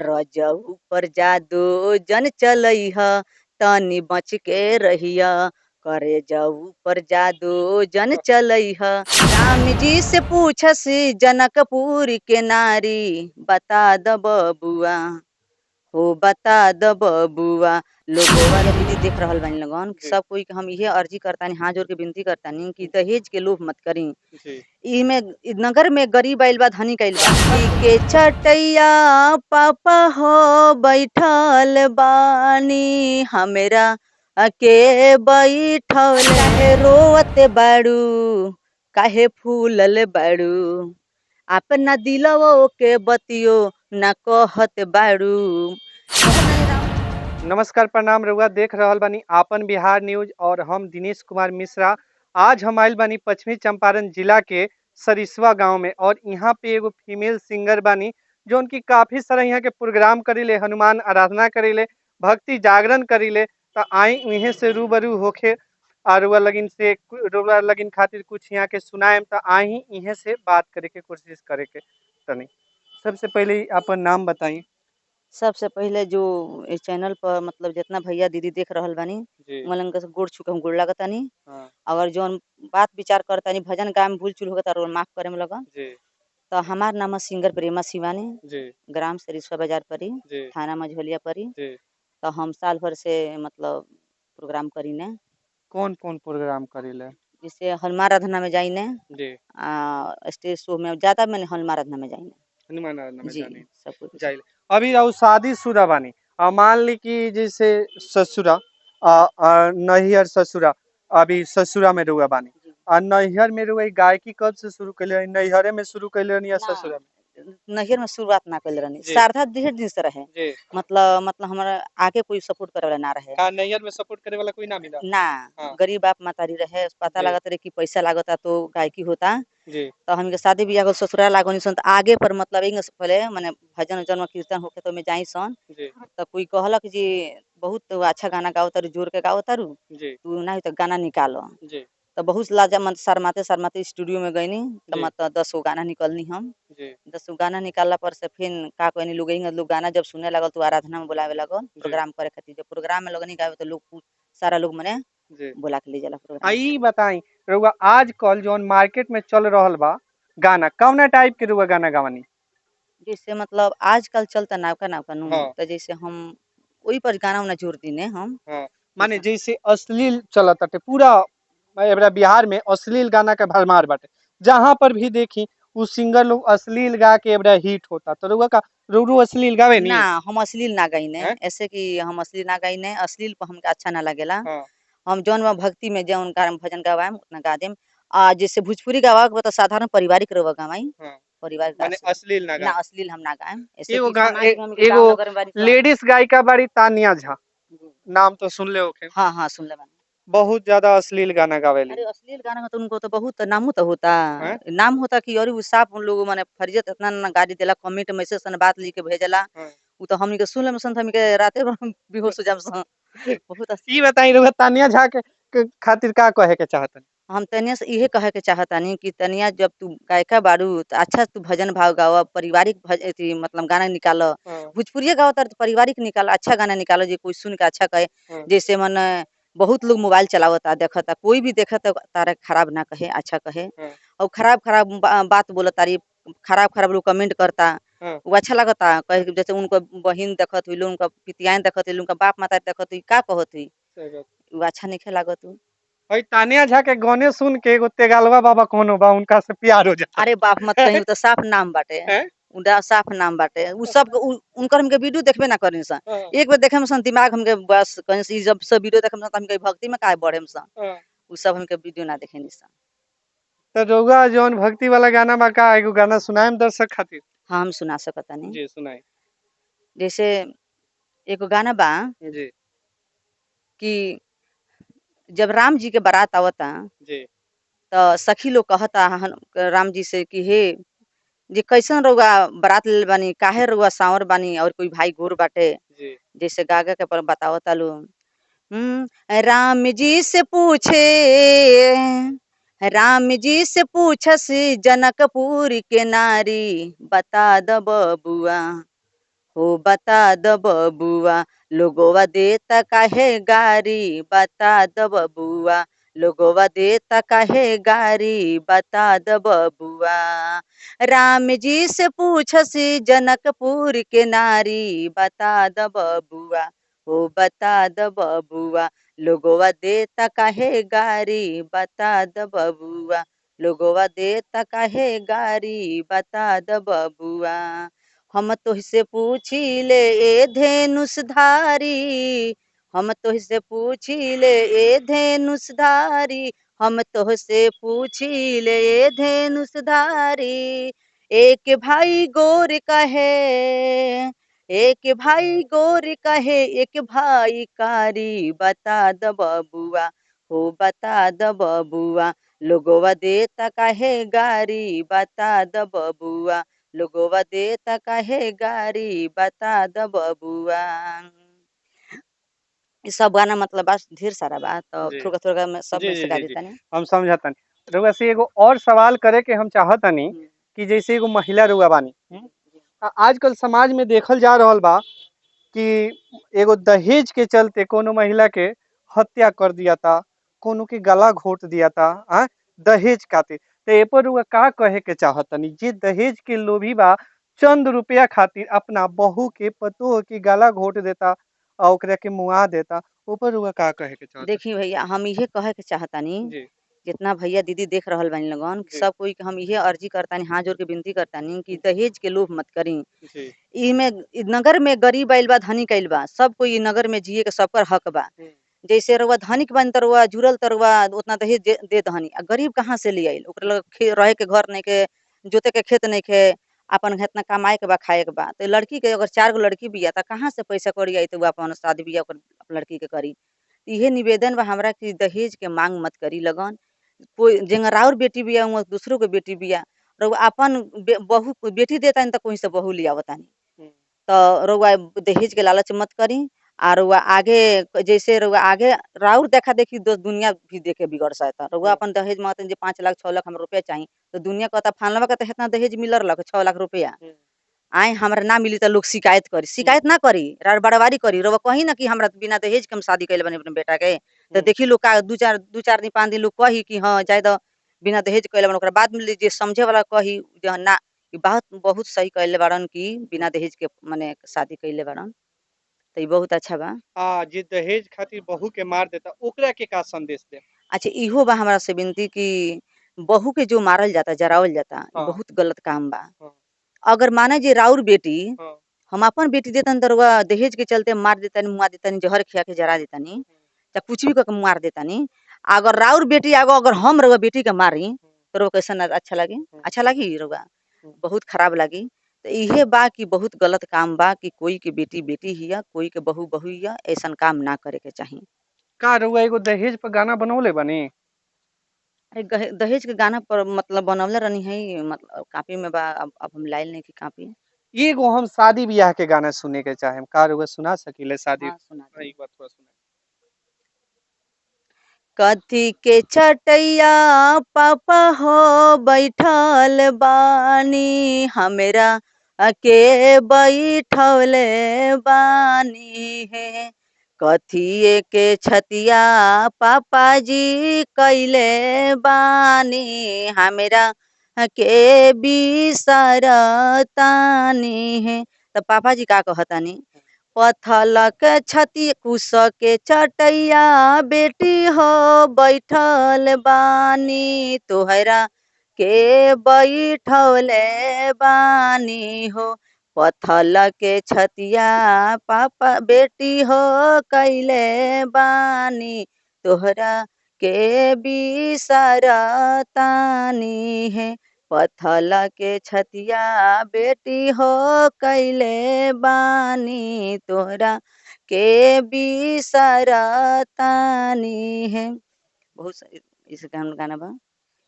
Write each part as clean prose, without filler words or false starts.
रजऊ पर जादू जन चलइह तनी बच के रहिया करे जाऊ पर जादू जन चलइह। राम जी से पूछस जनकपुर के नारी बता द बबुआ हो बता द बबुआ। लोगवा दीदी देख रहल बानी लगन सब कोई के हम इहे अर्जी करतानी हाथ जोड़ के विनती करतानी कि दहेज के लोभ मत करी। इमे नगर में गरीब आइल बा धनी आइल बा के चटैया पापा हो बैठल बानी हमरा के बैठल रोवत बाड़ू काहे फूलल बाड़ू अपना दिलवो के बतियो न कहत बाड़ू। नमस्कार प्रणाम रउआ देख रहल बानी आपन बिहार न्यूज और हम दिनेश कुमार मिश्रा। आज हम आइल बानी पश्चिमी चंपारण जिला के सरिसवा गांव में और यहाँ पे एगो फीमेल सिंगर बानी जो उनकी काफी सारा यहाँ के प्रोग्राम करीले, हनुमान आराधना करीले, भक्ति जागरण करीले। तो आई इहे से रूबरू होके और रुआ लगिन खातिर कुछ यहाँ के सुनाएम। तो आई इहे से बात करे के कोशिश करे के तनी। सबसे पहले अपन नाम बताई। सबसे पहले जो इस चैनल पर मतलब जितना भैया दीदी देख रहल बानी मलंग के गोड़ छू के हम गोड़ लागतानी। अगर जोन बात विचार करतानी भजन गाय में भूल चूल होगा तो माफ करे में लगन। तो हमार नाम है सिंगर प्रेमा शिवानी, ग्राम सरिसवा बाजार परी, थाना मझोलिया परी। तो हम साल भर से मतलब प्रोग्राम करीने। कौन कौन प्रोग्राम करीले? जैसे हनुमान आराधना में जाइने, स्टेज शो में ज्यादा मैंने हनुमान आराधना में जाइने। हनुमान आराधना में जी जाने सब कुछ जाइले। अभी और शादी शुदा बानी मान ली कि जैसे ससुरा नैहर ससुरा अभी ससुरा में रुआ बानी और नैहर में रुआ गायकी कब से शुरू कैले? नैहरे में शुरू कैले या ससुरा में? नैहर में शुरुआत ना कैले रहनी, शारदा ढेर दिन से रहे। मतलब हमारा आगे कोई सपोर्ट करे वाला ना रहे। नैहर में सपोर्ट करे वाला कोई ना मिला ना। गरीब बाप मातारी रहे, पता लागत रहे कि पैसा लागता तो गायकी होता। तो हमके शादी बियाह ससुराल लागोनी सन आगे पर मतलब एक पहले माने भजन जन्म कीर्तन होके तो मैं जाई सन। तो कोई कहलक जी बहुत अच्छा गाना गाओ तारू, जोर के गाओ तारू, तू नहीं तो गाना निकालो। तो बहुत लाजा मन शर्माते शर्माते स्टूडियो में गईनी। तो मतलब 10 गो गाना निकलनी हम। 10 गो गाना निकालला पर से फिर का कहनी लोग गाना जब सुने लगल तो आराधना में बुलावे लगल प्रोग्राम करे खातिर। जब प्रोग्राम में लगनी गावे तो लोग सारा लोग मने बुला के ले जाला प्रोग्राम। आई बताई रुआ आज कल जो मार्केट में चल रहल बा गाना कौन टाइप के रुआ गाना गावनी? जैसे मतलब आजकल चलता नौका नौका नू। तो जैसे हम वही पर गाना उना जोड़ दीने हम। माने जैसे अश्लील चलत बाटे पूरा एबरा बिहार में अश्लील गाना के भरमार बाटे, जहाँ पर भी देखी उ सिंगर लोग अश्लील गा के एबरा हिट होता। तो रुआ का रू अश्लील गावे नी? ना हम अश्लील ना गाइने, ऐसे कि हम अश्लील ना गाइने, अश्लील पर हमके अच्छा ना लगेला। हम जौन भक्ति में जौन भजन गवाएम उतना गा देम। जैसे भोजपुरी गवा तो साधारण पारिवारिक रवा गवाई। परिवार माने अश्लील ना ना अश्लील हम ना गाएम। एगो लेडीज गायिका बाड़ी तानिया झा, नाम तो सुन ले होखे। हाँ हाँ सुन ले मैंने। बहुत ज्यादा अश्लील गाना गावेली। अरे अश्लील गाना में तो उनको तो बहुत नाम तो होता नाम होता कि और साफ उन लोग माने फरियत इतना ना गाड़ी देला, कमेंट मैसेज सन बात लिख के भेजला। उ तो हमनी के सुन ले सन, हमनी के राते बेहोश हो जाम सन। बहुत ई बताई रुआ तानिया झा के खातिर का कहे के चाहतन? हम तनिया से इहे कहे के चाहतानी कि तनिया जब तू गायिका बाड़ू तो अच्छा तू भजन भाव गावा, पारिवारिक मतलब गाना निकालो। भोजपुरी गाओ तर पारिवारिक निकालो, अच्छा गाना निकालो जो कोई सुन के अच्छा कहे। जैसे मन बहुत लोग मोबाइल चलावता देखता, कोई भी देखता तारा खराब ना कहे अच्छा कहे। और खराब खराब बात बोला तारी, खराब खराब लोग कमेंट करता वो अच्छा लगता। कहे जैसे उनको बहन देखत हुई, उनका पितियान देखत हुई, उनका बाप माता देखत हुई, का कहत हुई अच्छा नहीं लागत। तानिया झा के गाने सुन के एगो तेगालवा बाबा कोनो बा उनका से प्यार हो जाता। अरे बाप मत कहीं, तो साफ नाम बाटे। उनका साफ नाम बाटे। उ सब उनकर हमके वीडियो देखबे ना करी सन। एक बार देखे में सन दिमाग हमके बस कहीं जब सब वीडियो देखे में सन हमके भक्ति में काहे बढ़े में सन। उ सब हमके वीडियो ना देखेनी सन। तो रउआ जौन भक्ति वाला गाना बा का एगो गाना सुनाएम दर्शक खातिर? हाँ हम सुना सकतानी। जी सुनाई। जैसे एगो गाना बा जी कि जब राम जी के बारात आवता तो सखी लोग कहता राम जी से कि हे जे कैसन रउआ बारात ले बानी, काहे रउआ सांवर बानी और कोई भाई गोर बाटे। जैसे गागा के पर बतावता लो। राम जी से पूछे, राम जी से पूछस जनकपुर के नारी बता द बबुआ हो बता द बबुआ, लोगवा देता काहे गारी, बता द बबुआ, लोगवा देता काहे गारी, बता द बबुआ। राम जी से पूछसी जनकपुर के नारी, बता द बबुआ, हो बता द बबुआ, लोगवा देता काहे गारी, बता द बबुआ, लोगवा देता काहे गारी, बता द बबुआ। हम तोहसे पूछी ले ए धेनुषधारी, हम तोहसे पूछी ले ए धेनुषधारी, हम तोहसे पूछी ले ए धेनुषधारी। एक भाई गोर कहे, एक भाई गोर कहे, एक भाई कारी, बता द बबुआ, हो बता द बबुआ, लोगवा देता काहे गारी, बता द बबुआ, लोगवा देता काहे गारी, बता द बबुआ। ई सब गाना मतलब बा ढेर सारा बा, तो जी थोड़ा थोड़ा में सब जी में जी से गा जी जी देता नहीं। हम समझतानी। रउआ से एगो और सवाल करे के हम चाहतानी कि जैसे एगो महिला रउआ बानी, आजकल समाज में देखल जा रहल बा कि एगो दहेज के चलते कोनो महिला के हत्या कर दिया था, कोनो के गला घोट दिया था, दहेज खातिर। तो ए पर रउआ का कहे के चाहतनी, जे दहेज के लोभी बा, चंद रुपया खातिर अपना बहू के पतोह के गला घोट देता और ओकरा के मुआ देता, ऊपर रउआ का कहे के चाहतनी? देखी भैया, हम इहे कहे के चाहतानी, जी जितना भैया दीदी देख रहल बानी लगन, जी सब कोई के हम इहे अर्जी करतानी, हाथ जोड़ के विनती करतानी कि दहेज के लोभ मत करी। जी इमे इ नगर में गरीब आइल बा, धनिक आइल बा, सब कोई इ नगर में जिए के सबकर हक बा। जैसे रउआ धनिक बानी त रउआ जुड़ल त रउआ उतना दहेज दे दहनी, आ गरीब कहाँ से ले आइल? ओकरा लगे रहे के घर नइखे, जोते के खेत नइखे, अपन इतना कमाए के बा, खाए के बा। तो लड़की के अगर 4 गो लड़की बिया त कहाँ से पैसा कौड़ी आई त उ अपन शादी बियाह ओकर लड़की के करी। इहे निवेदन बा हमरा कि दहेज के मांग मत करी लगन। कोई जेंगा राउर बेटी बिया उहाँ दूसरों के बेटी बिया, रउआ अपन बहू बेटी देतानी त कहीं से बहू लियावतानी। तो रउआ दहेज के लालच मत करी। आ रउआ आगे जैसे रउआ आगे राउर देखा देखी दुनिया भी देखे बिगड़ सकता। रउआ अपन दहेज मांगतनी जे 5 लाख 6 लाख हमरा रुपया चाही, तो दुनिया कहता फलनवा के त हेतना दहेज मिल रहलक 6 लाख रुपया। आए हमरा ना मिली त लोग शिकायत करी, शिकायत ना करी, बड़वारी करी। रउआ कही ना कि हमरा बिना दहेज के हम शादी कइले बानी अपने बेटा के, तो देखी लोग का 2-4 दिन 5 दिन लोग कही कि हाँ जाए द बिना दहेज कइले बानी। ओकरा बाद में जे समझे वाला कही जे ना ई बात बहुत सही कइले बाड़न कि बिना दहेज के माने शादी कइले बाड़न, तो ई बहुत अच्छा बा। जे दहेज खातिर बहू के मार देता, ओकरा के का संदेश दे? अच्छा इहो बा हमरा से विनती कि बहू के जो मारल जाता, जरावल जाता, ई हाँ बहुत गलत काम बा। हाँ अगर माने जे राउर बेटी, हाँ हम अपन बेटी देतनी त रउआ दहेज के चलते मार देतानी, मुआ देतानी, जहर खिया के जरा देतानी, चाहे कुछ भी करके मार देतानी। अगर राउर बेटी अगर हम रउआ बेटी के मारी, तो रउआ कैसन अच्छा लगी? अच्छा लगी रउआ? बहुत खराब लगी। तो इहे बा कि बहुत गलत काम बा कि कोई के बेटी बेटी हिया, कोई के बहू बहू हिया, ऐसन काम ना करे के चाही। का रउआ एगो दहेज पर गाना बनौले बानी? दहेज के गाना पर मतलब बनवले रहनी है, मतलब कॉपी में बा, अब हम लाइल नहीं की कॉपी। एगो हम शादी ब्याह के गाना सुने के चाहे, का रउआ सुना सकीले शादी? हाँ सुना हाँ, दी। एक बार थोड़ा सुना। कथी के चटैया पापा हो बैठल बानी, हमरा के बैठौले बानी है। कथिए के छतिया पापा जी कैले बानी, हमरा के बिसरतानी है। तो पापा जी का कहतानी, पथलक छती कुश के चटैया बेटी हो बैठल बानी, तोहरा के बैठौले बानी हो। पथल के छतिया पापा बेटी हो कैले बानी, तोहरा के बिसरतानी है। पथल के छतिया बेटी हो कैले बानी, तोहरा के बिसरतानी है। बहुत इस गाना बा।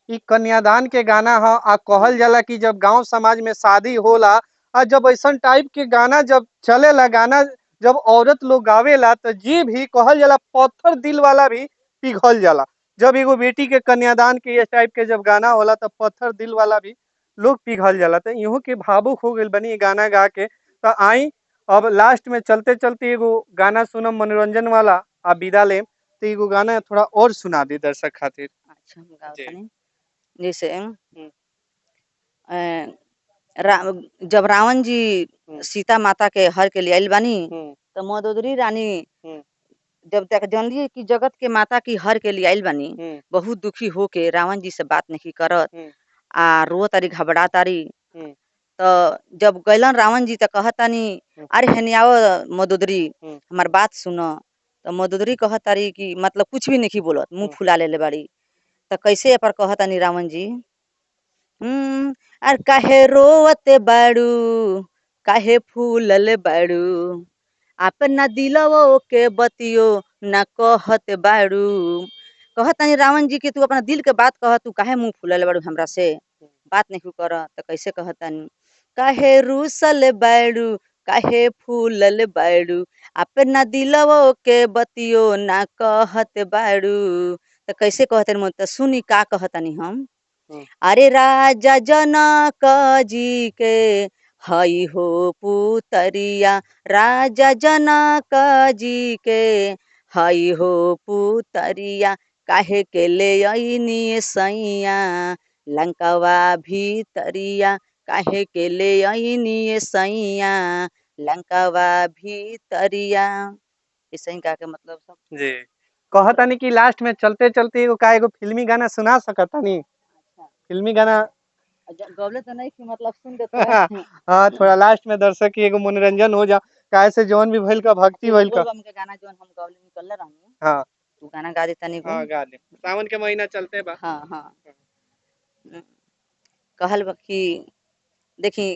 ई कन्यादान के गाना ह। आ कहल जाला कि जब गांव समाज में शादी होला, आ जब ऐसन टाइप के गाना जब चलेला, गाना जब औरत लोग गावेला, तो जी भी कहल जाला पत्थर दिल वाला भी पिघल जाला। जब एगो बेटी के कन्यादान के ये टाइप के जब गाना होला, तो पत्थर दिल वाला भी लोग पिघल जाला। तो इहो के भावुक हो गइल बनी गाना गा के। तो आई अब लास्ट में चलते चलते एगो गाना सुनम मनोरंजन वाला आ विदा लेम, तो एगो गाना थोड़ा और सुना दी दर्शक खातिर। अच्छा हम गावत जी। तनी जैसे हम्म, अ, जब रावण जी हम्म, सीता माता के हर के लिए आइल बानी हम्म, तो मदोदरी रानी हम्म, जब तक जानली कि जगत के माता की हर के लिए आइल बानी हम्म, बहुत दुखी होके रावण जी से बात नहीं करत हम्म, आ रो तारी घबरा तारी। हम्म, तो जब गैलन रावण जी तो कहतानी हम्म, अरे हनियाओ मदोदरी हम्म, हमार बात सुनो। तो मदोदरी कहतारी कि मतलब कुछ भी नहीं बोलत मुंह हम्म, फुला ले बाड़ी। तो कैसे पर कहतानी रावण जी अर काहे रोवत बाड़ू काहे फूलल बाड़ू अपना दिलवो के बतियो न कहत बाड़ू। कहतानी रावण जी के तू अपना दिल के बात कह तू काहे मुंह फुलल बाड़ू हमरा से बात नहीं कर। तो कैसे कहतानी काहे रूसल बाड़ू काहे फूलल बाड़ू अपना दिलवो के बतियो ना कहत बाड़ू। तो कैसे कहते तो सुनी का कहतानी हम हम्म, अरे राजा जनक जी के हई हो पुतरिया राजा जनक जी के हई हो पुतरिया काहे के ले अइनी सैया लंकवा भीतरिया काहे के ले अइनी सैया लंकवा भीतरिया। ऐसे ही का के मतलब सब जी। कहतानी कि लास्ट में चलते चलते एगो का एगो फिल्मी गाना सुना सकतानी, अच्छा फिल्मी गाना। गौले तो नहीं कि मतलब सुन दे तो हाँ, थोड़ा लास्ट में दर्शक की एगो मनोरंजन हो जा, काहे से जौन भी भइल का भक्ति अच्छा एगो भइल का। बोलबम के गाना जोन हम गौले निकलले रहनी हाँ, तू गाना गा दे तनी को। हाँ, गा दे, सावन के महीना चलते बा। हाँ हाँ उम, कहल बा कि देखी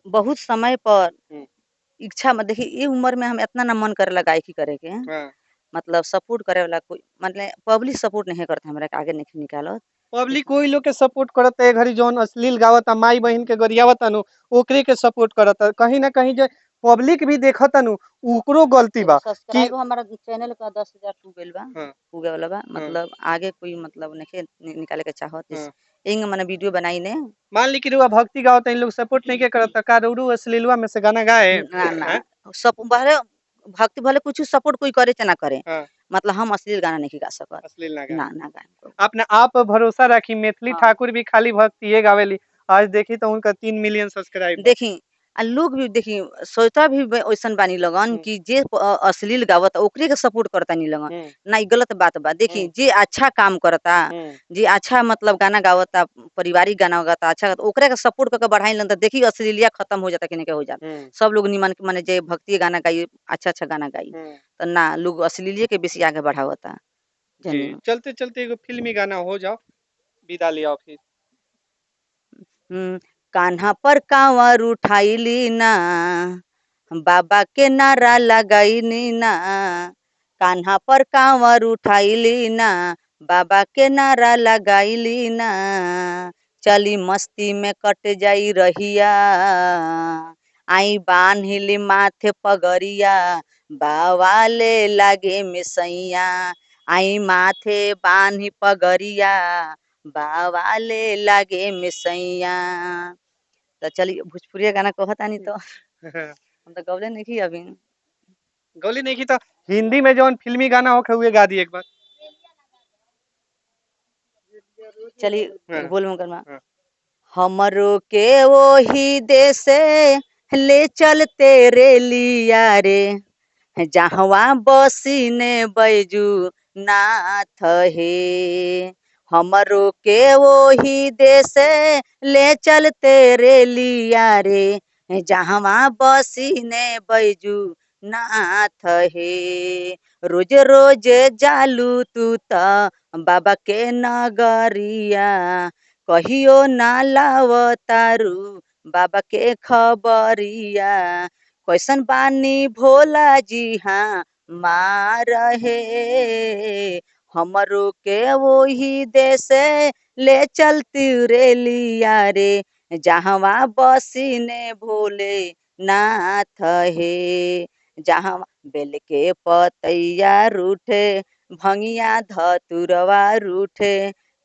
बहुत समय पर हम्म, इच्छा में देखी ये उम्र में हम इतना ना मन करे गायकी करे के हाँ। मतलब सपोर्ट करे वाला कोई मतलब पब्लिक सपोर्ट नहीं करते हमरा के आगे नहीं निकालत। पब्लिक कोई लोग के सपोर्ट करता है घड़ी जौन अश्लील गावता माई बहन के गरियावता नु, ओकरे के सपोर्ट करता कहीं ना कहीं जो पब्लिक भी देखता नु, ओकरो गलती देखो बा कि। सब्सक्राइब हमारा चैनल का 10,000 टू गइल बा हाँ, पुगे वाला बा हाँ, मतलब आगे कोई मतलब नहीं निकाले के चाहत इस हाँ। इंग मैंने वीडियो बनाई ने मान ली कि रुआ भक्ति गावता इन लोग सपोर्ट नहीं के करता का रुरु अश्लीलवा में से गाना गाए। ना ना हैं? सब भले भक्ति भले कुछ सपोर्ट कोई करे चाहे ना करे हाँ, मतलब हम अश्लील गाना नहीं गा सकत। अश्लील ना गाए। ना ना गाए अपने आप पर भरोसा रखी, मैथिली हाँ ठाकुर भी खाली भक्ति ये गावेली। आज देखी तो उनका 3 मिलियन सब्सक्राइब बा। देखी आ लोग भी देखी सोचता भी वैसन बानी लगन हम्म, कि जे अश्लील गावत ओकरे के सपोर्ट करता नहीं लगन। हम्म, ना ई गलत बात बा देखी हम्म, जे अच्छा काम करता हम्म, जे अच्छा मतलब गाना गावता पारिवारिक गाना गाता अच्छा ओकरे के सपोर्ट करके बढ़ाई लन तो देखी अश्लीलिया खत्म हो जाता कि नहीं के हो जाता। हम्म, सब लोग निमन माने जे भक्ति गाना गाई अच्छा अच्छा गाना गाई हम्म। तो ना लोग अश्लीलिए के बेसी आगे बढ़ावता जी, जनी। चलते चलते एगो फिल्मी गाना हो जाओ, विदा लिया फिर। कान्हा पर कांवर उठाइली ना बाबा के नारा लगाईली ना कान्हा पर कांवर उठाइली ना बाबा के नारा लगाईली ना चली मस्ती में कट जाई रहिया आई बान्हिली माथे पगरिया बावाले लागे मिसैया आई माथे बान्ही पगरिया बावाले लागे मिसैया। तो चलिए भोजपुरिया गाना कहतानी तो हम तो गौले नहीं की अभी। गोली नहीं की तो हिंदी में जौन फिल्मी गाना होखे उहे गा दी एक बार। चलिए हाँ, एक बोल में हाँ, हमरो के वही देसे ले चलते रे लिया रे जहवा बसीने बैजू नाथ हे हमरो के वही देसे ले चलते रे लिया रे जहवा बसीने बैजू नाथ हे रोज रोज जालू तू त बाबा के नगरिया कहियो ना लावतारू बाबा के खबरिया कैसन बानी भोला जी हाँ मार हे हमरो के वही देसे ले चलती रे लिया रे जहवा बसीने भोले नाथ हे जहाँ बेल के पतैया रूठे भंगिया धतुरवा रूठे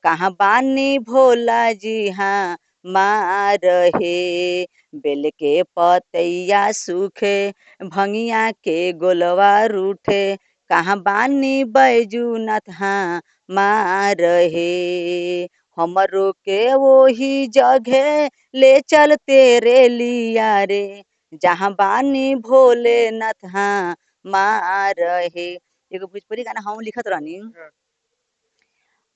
कहाँ बानी भोला जी हाँ माँ रहे। बेल के पतैया सूखे, भंगिया के गोलवा रूठे, कहाँ बानी बैजूनाथ हाँ माँ रहे। हमरो के वही जगह ले चल तेरे लिया रे, जहाँ बानी भोलेनाथ हाँ माँ रहे। एगो भोजपुरी गाना हम लिखत रहनी।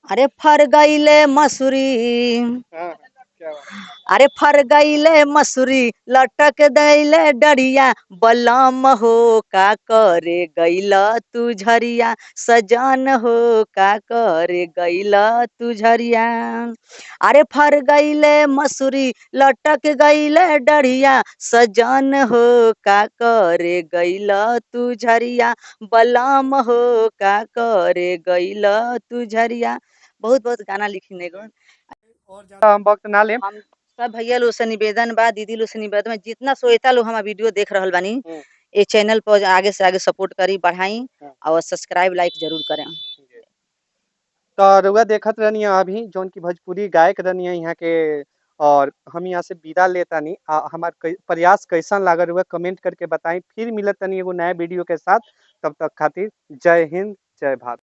अरे फर गईले मसूरी, हाँ, क्या बात। अरे फर गईले मसूरी, लटक दैले डरिया, बलम हो का करे गईला तू झरिया, सजन हो का करे गईला तू झरिया। अरे फर गईले मसूरी, लटक गईले डरिया, सजन हो का करे गईला तू झरिया, बलम हो का करे गईला तू झरिया। बहुत बहुत गाना लिखने गो। और ज्यादा हम वक्त ना लें। हम सब भैया लोग से निवेदन बा, दीदी लोग से निवेदन बा, जितना श्रोता लोग हमारा वीडियो देख रहल बानी, ये चैनल पर आगे से आगे सपोर्ट करी, बढ़ाई और सब्सक्राइब लाइक जरूर करें। तो रउआ देखत रहनी अभी जौन की भोजपुरी गायक रहनी यहाँ के, और हम यहाँ से विदा लेता नहीं। हमार प्रयास कैसन लागल रउआ कमेंट करके बताई। फिर मिलत तनी एगो नया वीडियो के साथ, तब तक खातिर जय हिंद जय भारत।